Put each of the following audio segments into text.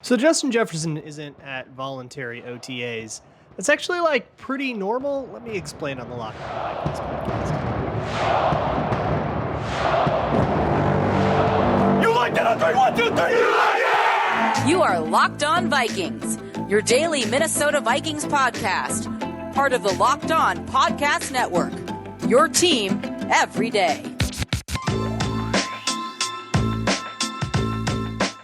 So Justin Jefferson isn't at voluntary OTAs. That's actually like pretty normal. Let me explain on the Locked On Vikings podcast. You like that? 3, 1, 2, 3. You like it? You are Locked On Vikings, your daily Minnesota Vikings podcast, part of the Locked On Podcast Network. Your team every day.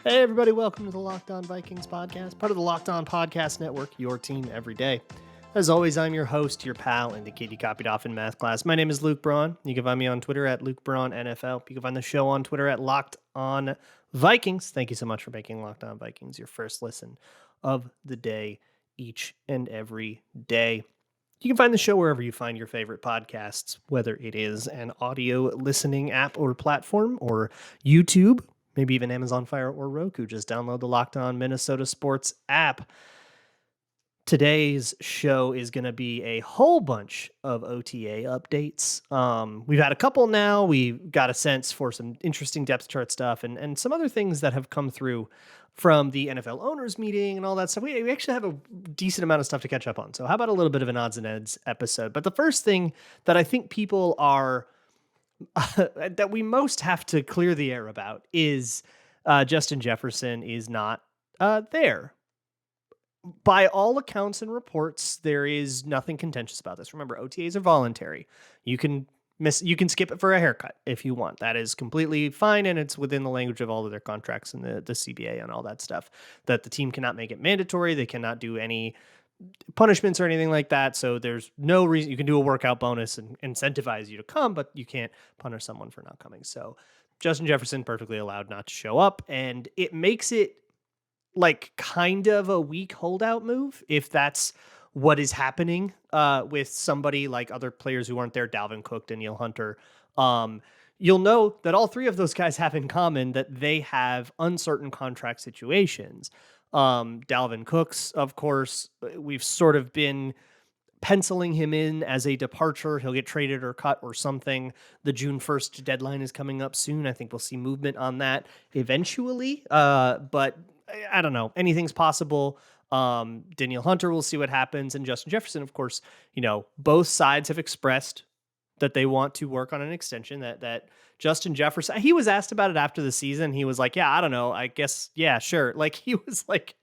Hey everybody, welcome to the Locked On Vikings podcast, part of the Locked On Podcast Network, your team every day. As always, I'm your host, your pal, and the kid you copied off in math class. My name is Luke Braun. You can find me on Twitter at Luke Braun NFL. You can find the show on Twitter at Locked On Vikings. Thank you so much for making Locked On Vikings your first listen of the day, each and every day. You can find the show wherever you find your favorite podcasts, whether it is an audio listening app or platform, or YouTube, maybe even Amazon Fire or Roku. Just download the Locked On Minnesota Sports app. Today's show is going to be a whole bunch of OTA updates. We've had a couple now. We got a sense for some interesting depth chart stuff and some other things that have come through from the NFL owners meeting and all that stuff. We actually have a decent amount of stuff to catch up on. So how about a little bit of an odds and ends episode? But the first thing that I think people are that we most have to clear the air about is Justin Jefferson is not there. By all accounts and reports, there is nothing contentious about this. Remember, OTAs are voluntary. You can skip it for a haircut if you want. That is completely fine, and it's within the language of all of their contracts and the CBA and all that stuff. That the team cannot make it mandatory. They cannot do any punishments or anything like that. So there's no reason. You can do a workout bonus and incentivize you to come, but you can't punish someone for not coming. So Justin Jefferson perfectly allowed not to show up, and it makes it like kind of a weak holdout move if that's what is happening with somebody like other players who aren't there, Dalvin Cook, Danielle Hunter. You'll know that all three of those guys have in common that they have uncertain contract situations. Dalvin Cook's, of course, we've sort of been penciling him in as a departure. He'll get traded or cut or something. The June 1st deadline is coming up soon. I think we'll see movement on that eventually. But I don't know. Anything's possible. Danielle Hunter, we'll see what happens. And Justin Jefferson, of course, both sides have expressed that they want to work on an extension, that Justin Jefferson, he was asked about it after the season. He was like, yeah, I don't know. I guess, yeah, sure. Like he was like,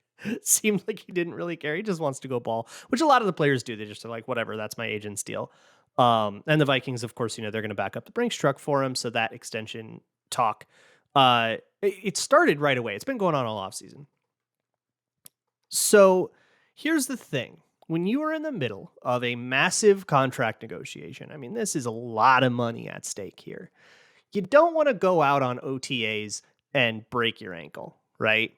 seemed like he didn't really care. He just wants to go ball, which a lot of the players do. They just are like, whatever, that's my agent's deal. And the Vikings, of course, they're going to back up the Brinks truck for him. So that extension talk, it started right away. It's been going on all offseason. So here's the thing. When you are in the middle of a massive contract negotiation, I mean, this is a lot of money at stake here. You don't want to go out on OTAs and break your ankle, right?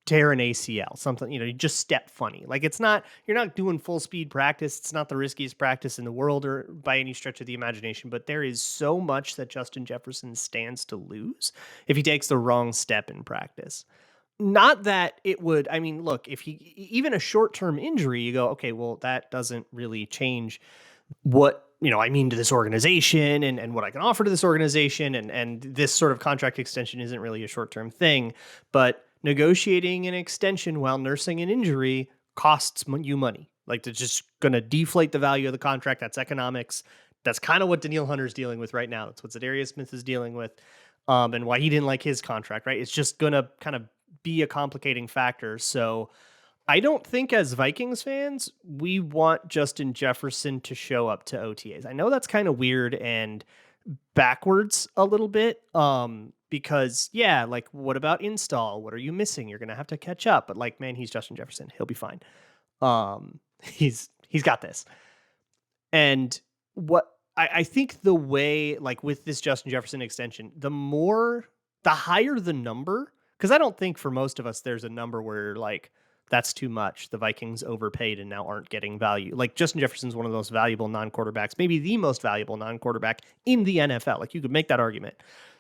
Tear an ACL, something, you just step funny. Like you're not doing full speed practice. It's not the riskiest practice in the world or by any stretch of the imagination, but there is so much that Justin Jefferson stands to lose if he takes the wrong step in practice. Not that it would, I mean, look, if he, even a short-term injury, you go, okay, well, that doesn't really change what, I mean to this organization and what I can offer to this organization. And this sort of contract extension isn't really a short-term thing, but negotiating an extension while nursing an injury costs you money. Like it's just going to deflate the value of the contract. That's economics. That's kind of what Danielle Hunter's dealing with right now. That's what Zadarius Smith is dealing with. And why he didn't like his contract, right? It's just going to kind of be a complicating factor. So I don't think as Vikings fans, we want Justin Jefferson to show up to OTAs. I know that's kind of weird and backwards a little bit. Because yeah, like what about install? What are you missing? You're going to have to catch up. But like, man, he's Justin Jefferson. He'll be fine. He's got this. And what I think the way, like with this Justin Jefferson extension, the higher the number, because I don't think for most of us, there's a number where like, that's too much. The Vikings overpaid and now aren't getting value. Like Justin Jefferson's one of the most valuable non-quarterbacks, maybe the most valuable non-quarterback in the NFL. Like you could make that argument.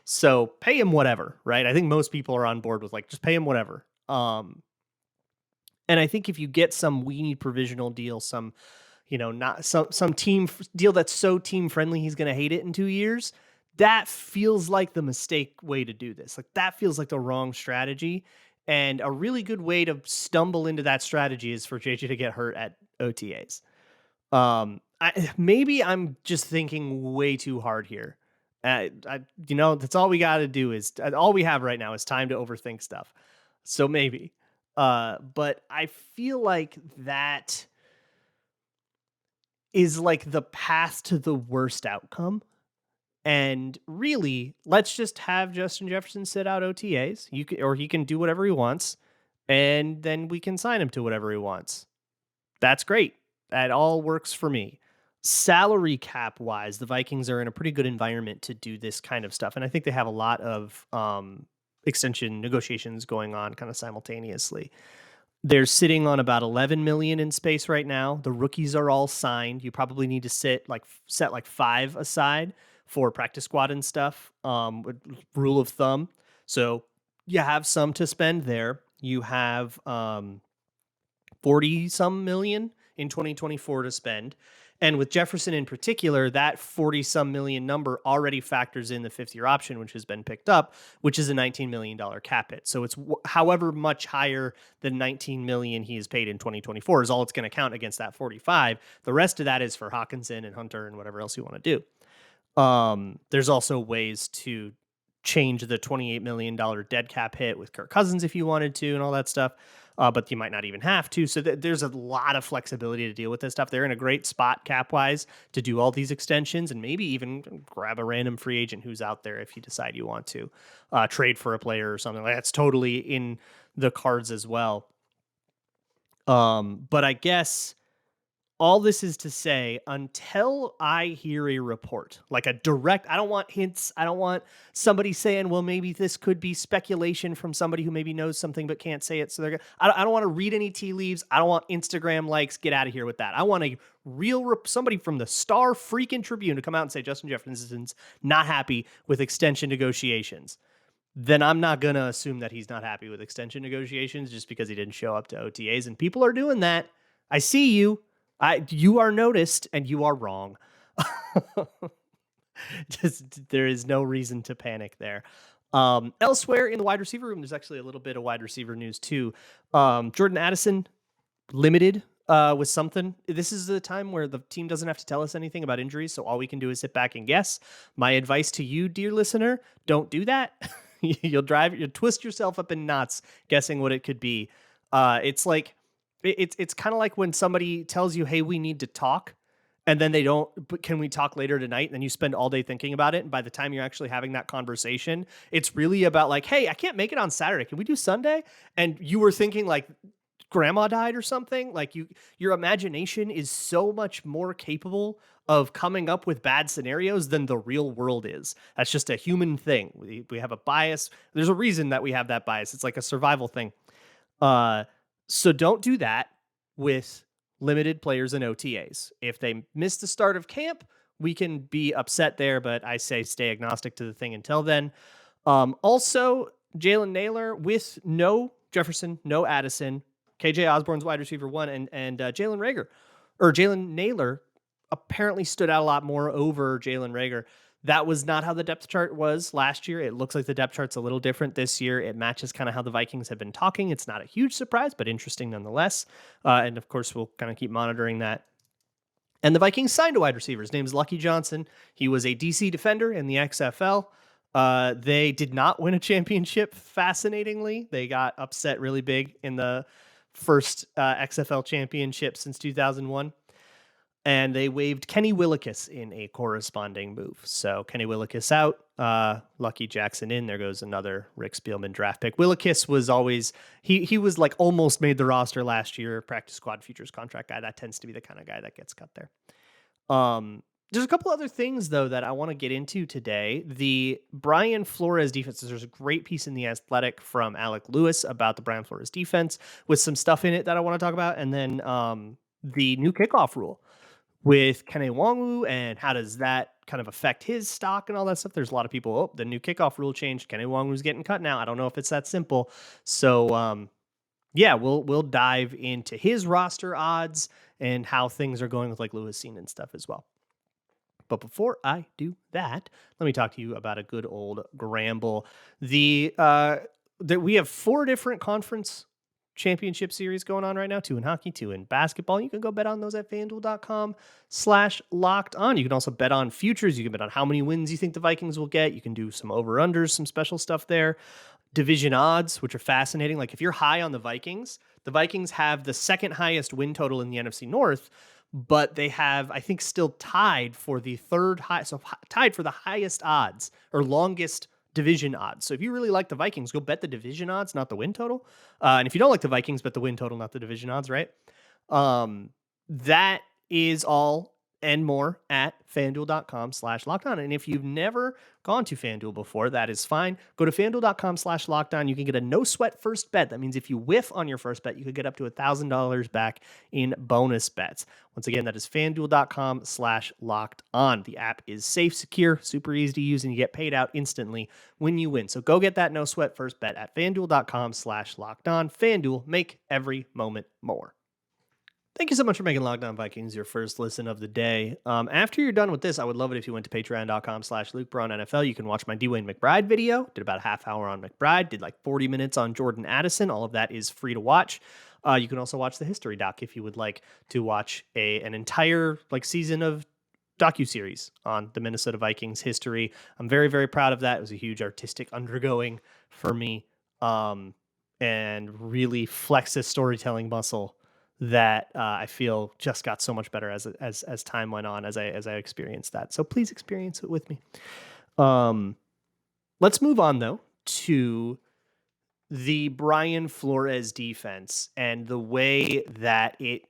So pay him whatever, right? I think most people are on board with like, just pay him whatever. And I think if you get some weenie provisional deal, some team deal that's so team friendly, he's going to hate it in 2 years. That feels like the mistake way to do this. Like that feels like the wrong strategy. And a really good way to stumble into that strategy is for JJ to get hurt at OTAs. Maybe I'm just thinking way too hard here. That's all we got to do is all we have right now is time to overthink stuff. So maybe, but I feel like that is like the path to the worst outcome. And really, let's just have Justin Jefferson sit out OTAs. Or he can do whatever he wants, and then we can sign him to whatever he wants. That's great. That all works for me. Salary cap wise, the Vikings are in a pretty good environment to do this kind of stuff, and I think they have a lot of extension negotiations going on kind of simultaneously. They're sitting on about 11 million in space right now. The rookies are all signed. You probably need to set like 5 aside for practice squad and stuff. Rule of thumb. So you have some to spend there. You have 40 some million in 2024 to spend. And with Jefferson in particular, that 40 some million number already factors in the 5th-year option, which has been picked up, which is a $19 million cap hit. So it's however much higher than 19 million he is paid in 2024 is all it's going to count against that 45. The rest of that is for Hawkinson and Hunter and whatever else you want to do. There's also ways to change the $28 million dead cap hit with Kirk Cousins if you wanted to and all that stuff. But you might not even have to. So there's a lot of flexibility to deal with this stuff. They're in a great spot cap-wise to do all these extensions and maybe even grab a random free agent who's out there if you decide you want to trade for a player or something. That's totally in the cards as well. But I guess all this is to say, until I hear a report, like a direct, I don't want hints. I don't want somebody saying, well, maybe this could be speculation from somebody who maybe knows something but can't say it. So I don't want to read any tea leaves. I don't want Instagram likes. Get out of here with that. I want a real somebody from the Star freaking Tribune to come out and say Justin Jefferson's not happy with extension negotiations. Then I'm not going to assume that he's not happy with extension negotiations just because he didn't show up to OTAs. And people are doing that. I see you. You are noticed and you are wrong. There is no reason to panic there. Elsewhere in the wide receiver room, there's actually a little bit of wide receiver news too. Jordan Addison limited with something. This is the time where the team doesn't have to tell us anything about injuries, so all we can do is sit back and guess. My advice to you, dear listener, don't do that. You'll twist yourself up in knots guessing what it could be. It's kind of like when somebody tells you, hey, we need to talk, and then they don't, but can we talk later tonight? And then you spend all day thinking about it. And by the time you're actually having that conversation, it's really about like, hey, I can't make it on Saturday. Can we do Sunday? And you were thinking like grandma died or something. Like your imagination is so much more capable of coming up with bad scenarios than the real world is. That's just a human thing. We have a bias. There's a reason that we have that bias. It's like a survival thing. So don't do that with limited players and OTAs. If they miss the start of camp, we can be upset there, but I say stay agnostic to the thing until then. Also, Jalen Nailor with no Jefferson, no Addison, KJ Osborne's wide receiver 1, and Jalen Nailor apparently stood out a lot more over Jalen Reagor. That was not how the depth chart was last year. It looks like the depth chart's a little different this year. It matches kind of how the Vikings have been talking. It's not a huge surprise, but interesting nonetheless. And of course, we'll kind of keep monitoring that. And the Vikings signed a wide receiver. His name is Lucky Johnson. He was a DC defender in the XFL. They did not win a championship, fascinatingly. They got upset really big in the first XFL championship since 2001. And they waived Kene Nwangwu in a corresponding move. So Kene Nwangwu out, Lucky Jackson in. There goes another Rick Spielman draft pick. Nwangwu was always, he was like almost made the roster last year, practice squad futures contract guy. That tends to be the kind of guy that gets cut there. There's a couple other things, though, that I want to get into today. The Brian Flores defense, there's a great piece in The Athletic from Alec Lewis about the Brian Flores defense with some stuff in it that I want to talk about. And then the new kickoff rule with Kene Nwangwu and how does that kind of affect his stock and all that stuff. There's a lot of people, the new kickoff rule changed. Kene Nwangwu's getting cut now. I don't know if it's that simple. So, we'll dive into his roster odds and how things are going with like Lewis Cine and stuff as well. But before I do that, let me talk to you about a good old Gramble. The that we have 4 different conference championship series going on right now, 2 in hockey, 2 in basketball. You can go bet on those at FanDuel.com/locked on. You can also bet on futures. You can bet on how many wins you think the Vikings will get. You can do some over-unders, some special stuff there. Division odds, which are fascinating. Like if you're high on the Vikings have the second highest win total in the NFC North, but they have, I think, still tied for the third high, so tied for the highest odds or longest division odds. So if you really like the Vikings, go bet the division odds, not the win total. And if you don't like the Vikings, bet the win total, not the division odds, right? That is all and more at FanDuel.com/lockedon. And if you've never gone to FanDuel before, that is fine. Go to FanDuel.com/lockedon. You can get a no sweat first bet. That means if you whiff on your first bet, you could get up to $1,000 back in bonus bets. Once again, that is FanDuel.com/lockedon. The app is safe, secure, super easy to use, and you get paid out instantly when you win. So go get that no sweat first bet at FanDuel.com/lockedon. FanDuel, make every moment more. Thank you so much for making Locked On Vikings your first listen of the day. After you're done with this, I would love it if you went to patreon.com/LukeBraunNFL. You can watch my Dwayne McBride video. Did about a half hour on McBride. Did like 40 minutes on Jordan Addison. All of that is free to watch. You can also watch the history doc if you would like to watch an entire season of docuseries on the Minnesota Vikings history. I'm very, very proud of that. It was a huge artistic undergoing for me, and really flexed this storytelling muscle that I feel just got so much better as time went on, as I experienced that. So please experience it with me. Let's move on though to the Brian Flores defense and the way that it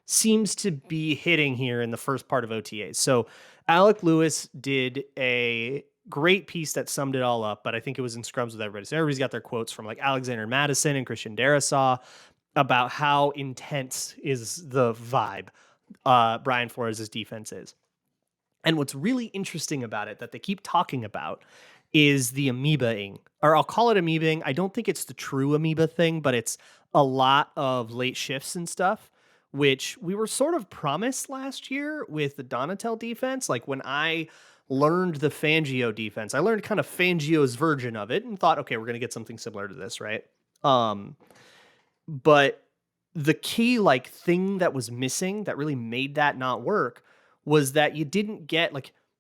seems to be hitting here in the first part of OTAs. So Alec Lewis did a great piece that summed it all up, but I think it was in scrums with everybody. So everybody's got their quotes from like Alexander Madison and Christian Darrisaw about how intense is the vibe Brian Flores' defense is. And what's really interesting about it that they keep talking about is the amoeba-ing, or I'll call it amoeba-ing. I don't think it's the true amoeba thing, but it's a lot of late shifts and stuff, which we were sort of promised last year with the Donatel defense. Like when I learned the Fangio defense, I learned kind of Fangio's version of it and thought, okay, we're going to get something similar to this, right? But the key thing that was missing that really made that not work was that you didn't get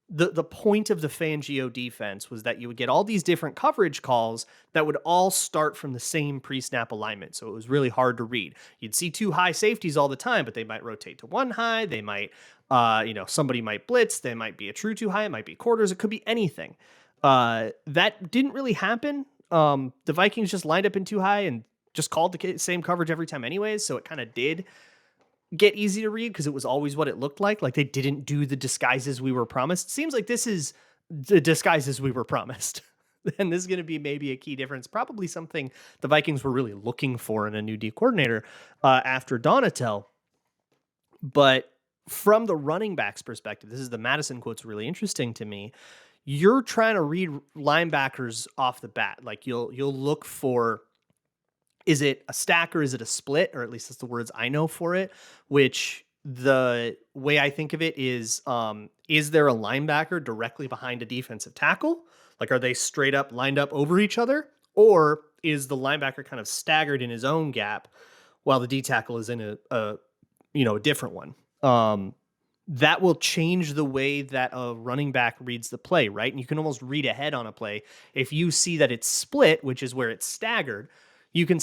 the point of the Fangio defense was that you would get all these different coverage calls that would all start from the same pre-snap alignment. So it was really hard to read. You'd see 2 high safeties all the time, but they might rotate to 1 high. They might, somebody might blitz. They might be a true 2 high. It might be quarters. It could be anything. That didn't really happen. The Vikings just lined up in 2 high and just called the same coverage every time anyways, so it kind of did get easy to read because it was always what it looked like. Like they didn't do the disguises we were promised. Seems like this is the disguises we were promised. And this is going to be maybe a key difference, probably something the Vikings were really looking for in a new D coordinator after Donatel. But from the running backs perspective, this is the Madison quote's really interesting to me. You're trying to read linebackers off the bat. Like you'll look for, is it a stack or is it a split? Or at least that's the words I know for it, which the way I think of it is there a linebacker directly behind a defensive tackle? Like, are they straight up lined up over each other? Or is the linebacker kind of staggered in his own gap while the D tackle is in a different one? That will change the way that a running back reads the play, right? And you can almost read ahead on a play. If you see that it's split, which is where it's staggered, you can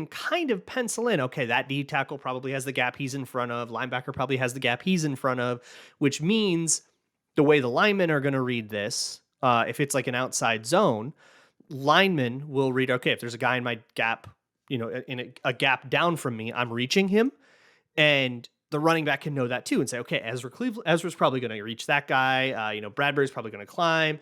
kind of pencil in, okay, that D tackle probably has the gap he's in front of, linebacker probably has the gap he's in front of, which means the way the linemen are going to read this, if it's like an outside zone, linemen will read, okay, if there's a guy in my gap, in a gap down from me, I'm reaching him. And the running back can know that too and say, okay, Ezra's probably going to reach that guy. Bradbury's probably going to climb.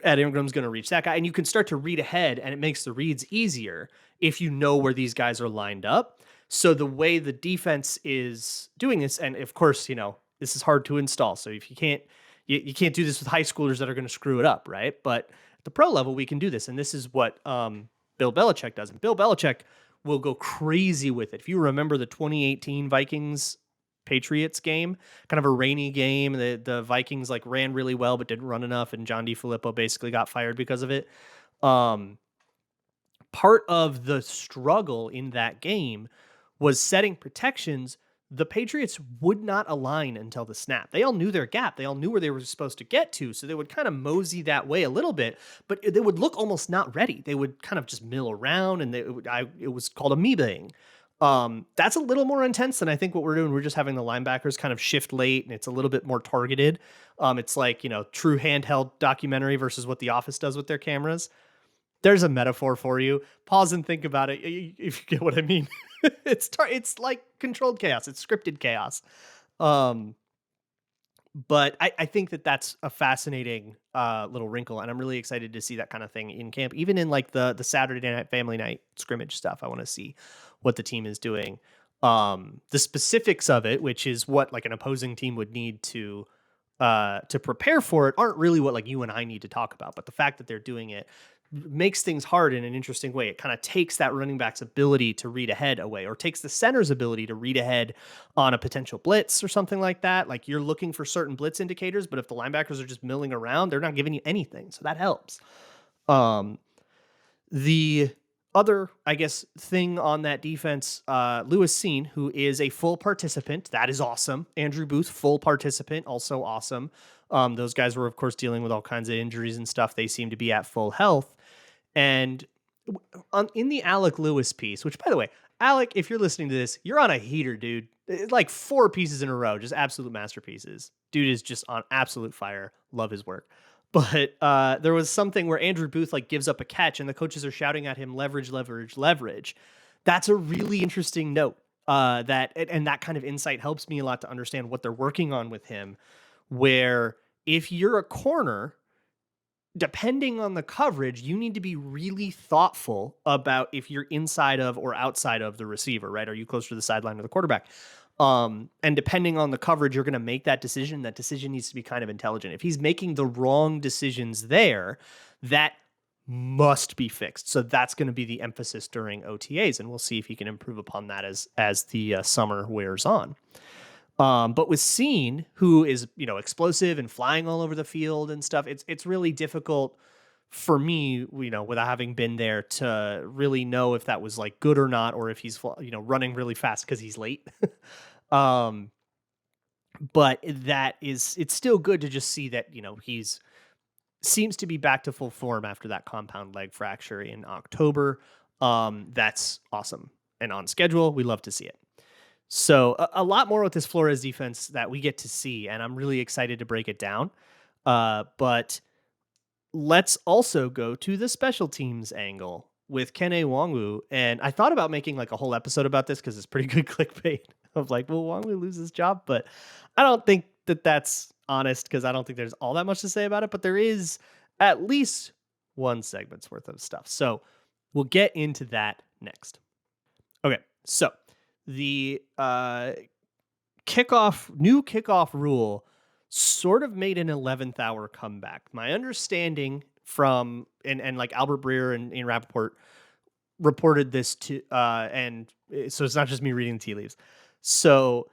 Ed Ingram's going to reach that guy. And you can start to read ahead, and it makes the reads easier if you know where these guys are lined up. So the way the defense is doing this, and of course, this is hard to install. So if you can't do this with high schoolers that are going to screw it up, right? But at the pro level, we can do this. And this is what Bill Belichick does. And Bill Belichick will go crazy with it. If you remember the 2018 Vikings Patriots game, kind of a rainy game. The Vikings ran really well, but didn't run enough. And John DeFilippo basically got fired because of it. part of the struggle in that game was setting protections. The Patriots would not align until the snap. They all knew their gap. They all knew where they were supposed to get to. So they would kind of mosey that way a little bit, but they would look almost not ready. They would kind of just mill around, and it was called amoebaing. That's a little more intense than I think what we're doing. We're just having the linebackers kind of shift late, and it's a little bit more targeted. It's like, true handheld documentary versus what The Office does with their cameras. There's a metaphor for you. Pause and think about it if you get what I mean. It's like controlled chaos. It's scripted chaos. But I think that's a fascinating little wrinkle, and I'm really excited to see that kind of thing in camp, even in like the Saturday night, family night scrimmage stuff. I want to see what the team is doing. The specifics of it, which is what like an opposing team would need to prepare for it, aren't really what like you and I need to talk about. But the fact that they're doing it makes things hard in an interesting way. It kind of takes that running back's ability to read ahead away, or takes the center's ability to read ahead on a potential blitz or something like that. Like, you're looking for certain blitz indicators, but if the linebackers are just milling around, they're not giving you anything. So that helps. The other, I guess, thing on that defense, Lewis Cine, who is a full participant. That is awesome. Andrew Booth, full participant, also awesome. Those guys were, of course, dealing with all kinds of injuries and stuff. They seem to be at full health. And in the Alec Lewis piece, which, by the way, Alec, if you're listening to this, you're on a heater, dude. It's like 4 pieces in a row, just absolute masterpieces. Dude is just on absolute fire. Love his work. But there was something where Andrew Booth like gives up a catch, and the coaches are shouting at him, leverage, leverage, leverage. That's a really interesting note. That kind of insight helps me a lot to understand what they're working on with him. Where if you're a corner, depending on the coverage, you need to be really thoughtful about if you're inside of or outside of the receiver, right? Are you closer to the sideline or the quarterback? And depending on the coverage, you're going to make that decision. That decision needs to be kind of intelligent. If he's making the wrong decisions there, that must be fixed. So that's going to be the emphasis during OTAs, and we'll see if he can improve upon that as the summer wears on. But with Cine, who is, explosive and flying all over the field and stuff, it's really difficult for me, without having been there, to really know if that was like good or not, or if he's, running really fast because he's late. But it's still good to just see that, he's seems to be back to full form after that compound leg fracture in October. That's awesome and on schedule. We love to see it. So a lot more with this Flores defense that we get to see, and I'm really excited to break it down. But let's also go to the special teams angle with Kene Nwangwu. And I thought about making like a whole episode about this because it's pretty good clickbait of like, will Nwangwu lose his job? But I don't think that's honest, because I don't think there's all that much to say about it. But there is at least one segment's worth of stuff. So we'll get into that next. Okay, so the new kickoff rule sort of made an 11th hour comeback. My understanding from, and like Albert Breer and Ian Rappaport reported this to, and so it's not just me reading the tea leaves. So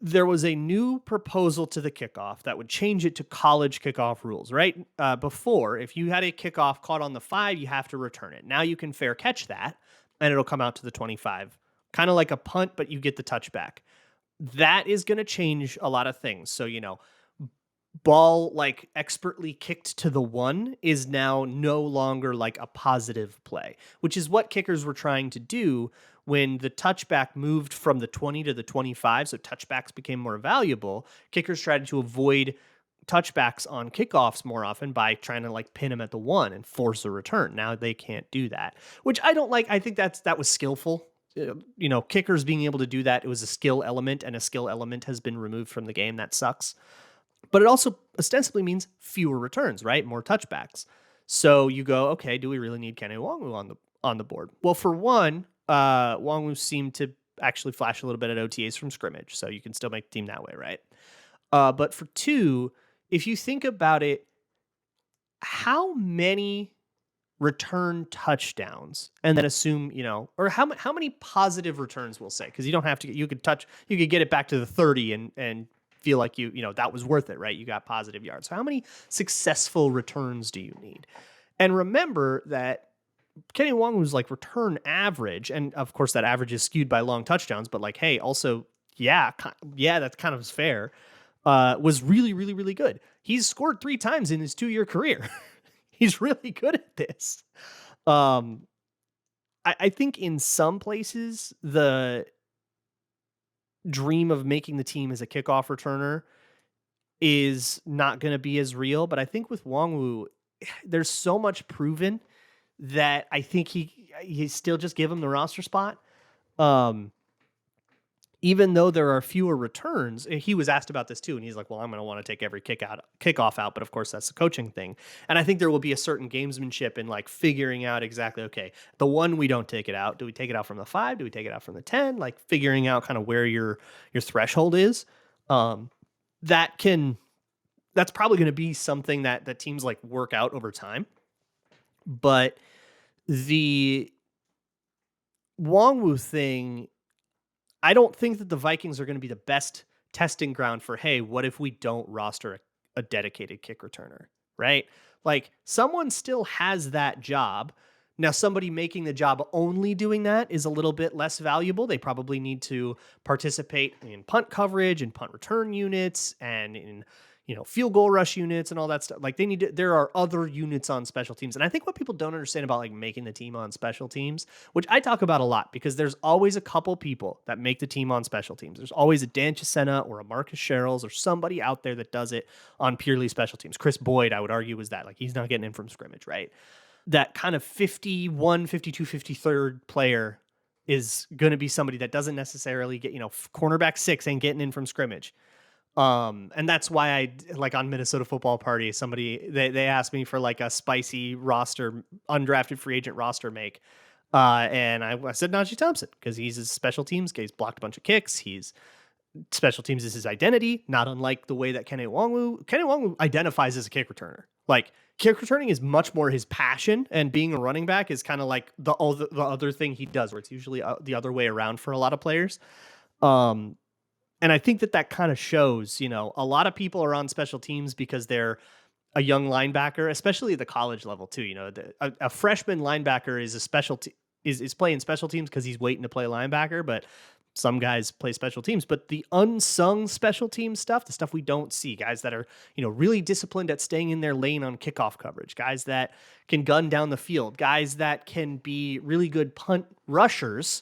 there was a new proposal to the kickoff that would change it to college kickoff rules, right? Before, if you had a kickoff caught on the 5, you have to return it. Now you can fair catch that, and it'll come out to the 25. Kind of like a punt, but you get the touchback. That is going to change a lot of things. So, ball like expertly kicked to the 1 is now no longer like a positive play, which is what kickers were trying to do when the touchback moved from the 20 to the 25. So touchbacks became more valuable. Kickers tried to avoid touchbacks on kickoffs more often by trying to like pin them at the 1 and force a return. Now they can't do that, which I don't like. I think that was skillful. Kickers being able to do that, it was a skill element, and a skill element has been removed from the game. That sucks. But it also ostensibly means fewer returns, right? More touchbacks. So you go, okay, do we really need Kene Nwangwu on the board? Well, for one, Nwangwu seemed to actually flash a little bit at OTAs from scrimmage, so you can still make the team that way, right? But for 2, if you think about it, how many return touchdowns, and then assume, or how many positive returns, we'll say, because you don't have to, you could get it back to the 30 and feel like that was worth it, right? You got positive yards. So how many successful returns do you need? And remember that Kene Nwangwu's like return average, and of course that average is skewed by long touchdowns, but like, hey, also, yeah, that's kind of fair. Was really, really, really good. He's scored 3 times in his 2-year career. He's really good at this. Um, I think in some places the dream of making the team as a kickoff returner is not going to be as real, but I think with Nwangwu, there's so much proven that I think he still just give him the roster spot. Um, even though there are fewer returns, he was asked about this too, and he's like, "Well, I'm going to want to take every kickoff out, but of course that's the coaching thing." And I think there will be a certain gamesmanship in like figuring out exactly, okay, the one we don't take it out. Do we take it out from the 5? Do we take it out from the 10? Like figuring out kind of where your threshold is. Um, that's probably going to be something that teams like work out over time. But the Nwangwu thing, I don't think that the Vikings are going to be the best testing ground for, hey, what if we don't roster a dedicated kick returner, right? Like someone still has that job. Now, somebody making the job only doing that is a little bit less valuable. They probably need to participate in punt coverage and punt return units and in field goal rush units and all that stuff. Like there are other units on special teams. And I think what people don't understand about like making the team on special teams, which I talk about a lot because there's always a couple people that make the team on special teams. There's always a Dan Chisena or a Marcus Sherrills or somebody out there that does it on purely special teams. Chris Boyd, I would argue, was that. Like he's not getting in from scrimmage, right? That kind of 51, 52, 53rd player is going to be somebody that doesn't necessarily get, cornerback 6 ain't getting in from scrimmage. And that's why I like on Minnesota Football Party, they asked me for like a spicy roster, undrafted free agent roster make. And I said Najee Thompson because he's his special teams. He's blocked a bunch of kicks. Special teams is his identity, not unlike the way that Kene Nwangwu identifies as a kick returner. Like kick returning is much more his passion, and being a running back is kind of like the other thing he does, where it's usually the other way around for a lot of players. And I think that kind of shows, a lot of people are on special teams because they're a young linebacker, especially at the college level too. A freshman linebacker is is playing special teams because he's waiting to play linebacker, but some guys play special teams. But the unsung special team stuff, the stuff we don't see, guys that are, really disciplined at staying in their lane on kickoff coverage, guys that can gun down the field, guys that can be really good punt rushers,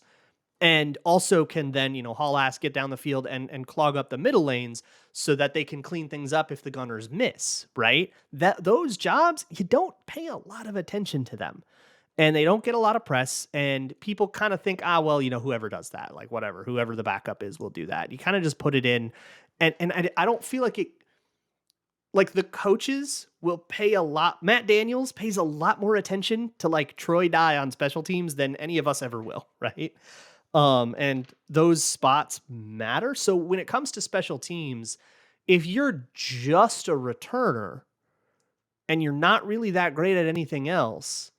and also can then, haul ass, get down the field and clog up the middle lanes so that they can clean things up if the gunners miss, right? Those jobs, you don't pay a lot of attention to them. And they don't get a lot of press, and people kind of think, well, whoever does that, like whatever, whoever the backup is will do that. You kind of just put it in, and I don't feel like it, like the coaches will pay a lot. Matt Daniels pays a lot more attention to like Troy Dye on special teams than any of us ever will, right? And those spots matter. So when it comes to special teams, if you're just a returner and you're not really that great at anything else,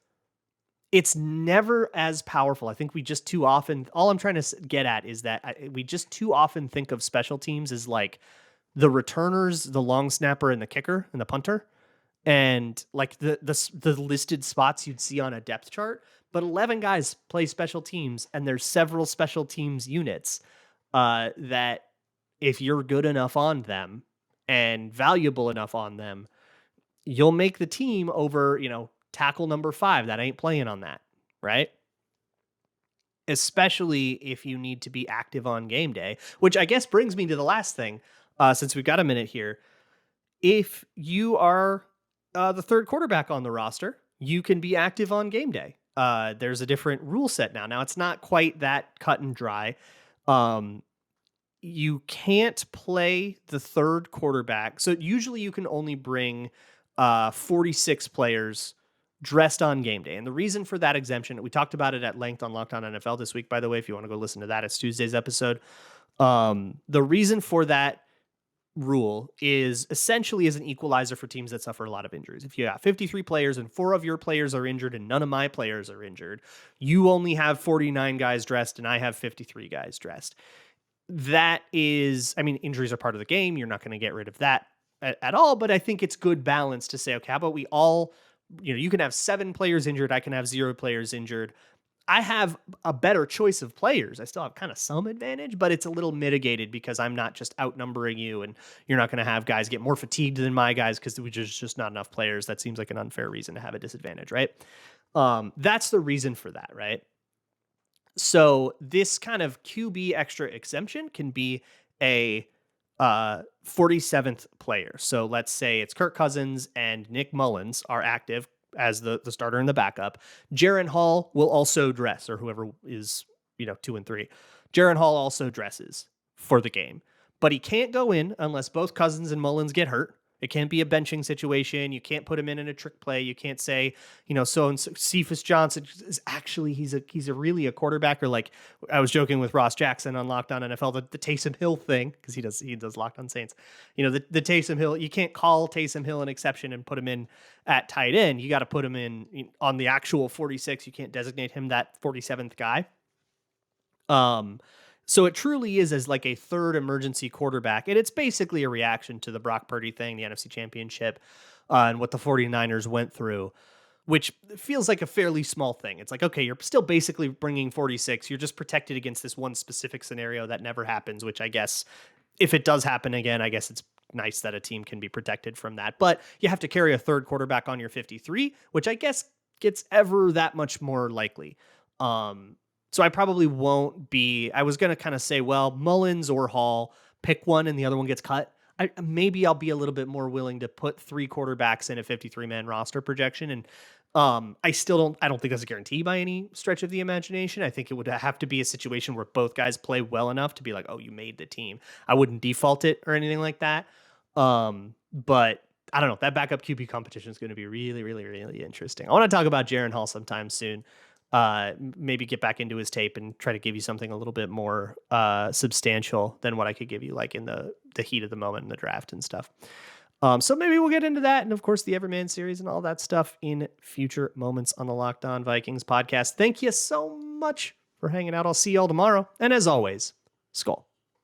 it's never as powerful. I think we just too often, all I'm trying to get at is that we just too often think of special teams as like the returners, the long snapper and the kicker and the punter, and like the listed spots you'd see on a depth chart. But 11 guys play special teams, and there's several special teams units that if you're good enough on them and valuable enough on them, you'll make the team over, tackle number 5 that ain't playing on that, right? Especially if you need to be active on game day, which I guess brings me to the last thing, since we've got a minute here. If you are the third quarterback on the roster, you can be active on game day. There's a different rule set now. Now, it's not quite that cut and dry. You can't play the third quarterback. So usually you can only bring 46 players dressed on game day. And the reason for that exemption, we talked about it at length on Locked On NFL this week, by the way. If you want to go listen to that, it's Tuesday's episode. The reason for that rule is essentially as an equalizer for teams that suffer a lot of injuries. If you have 53 players and 4 of your players are injured and none of my players are injured, you only have 49 guys dressed and I have 53 guys dressed. That is, injuries are part of the game. You're not going to get rid of that at all, but I think it's good balance to say, okay, how about we all you can have 7 players injured. I can have 0 players injured. I have a better choice of players. I still have kind of some advantage, but it's a little mitigated because I'm not just outnumbering you, and you're not going to have guys get more fatigued than my guys because there's just not enough players. That seems like an unfair reason to have a disadvantage, right? That's the reason for that, right? So this kind of QB extra exemption can be a 47th player. So let's say it's Kirk Cousins and Nick Mullins are active as the starter and the backup. Jaren Hall will also dress, or whoever is, 2 and 3. Jaren Hall also dresses for the game, but he can't go in unless both Cousins and Mullins get hurt. It can't be a benching situation. You can't put him in a trick play. You can't say, so and so Cephas Johnson is actually he's a really a quarterback, or like I was joking with Ross Jackson on Locked On NFL, the Taysom Hill thing, because he does Locked On Saints. The Taysom Hill, you can't call Taysom Hill an exception and put him in at tight end. You got to put him in on the actual 46. You can't designate him that 47th guy. So it truly is as like a third emergency quarterback. And it's basically a reaction to the Brock Purdy thing, the NFC Championship, and what the 49ers went through, which feels like a fairly small thing. It's like, okay, you're still basically bringing 46. You're just protected against this one specific scenario that never happens, which I guess if it does happen again, I guess it's nice that a team can be protected from that. But you have to carry a third quarterback on your 53, which I guess gets ever that much more likely. So I probably won't be, I was going to kind of say, well, Mullins or Hall, pick one and the other one gets cut. Maybe I'll be a little bit more willing to put 3 quarterbacks in a 53-man roster projection. And I don't think that's a guarantee by any stretch of the imagination. I think it would have to be a situation where both guys play well enough to be like, oh, you made the team. I wouldn't default it or anything like that. But I don't know. That backup QB competition is going to be really, really, really interesting. I want to talk about Jaren Hall sometime soon. Maybe get back into his tape and try to give you something a little bit more substantial than what I could give you like in the heat of the moment in the draft and stuff. So maybe we'll get into that, and of course the Everman series and all that stuff in future moments on the Locked On Vikings podcast. Thank you so much for hanging out. I'll see y'all tomorrow, and as always, Skol.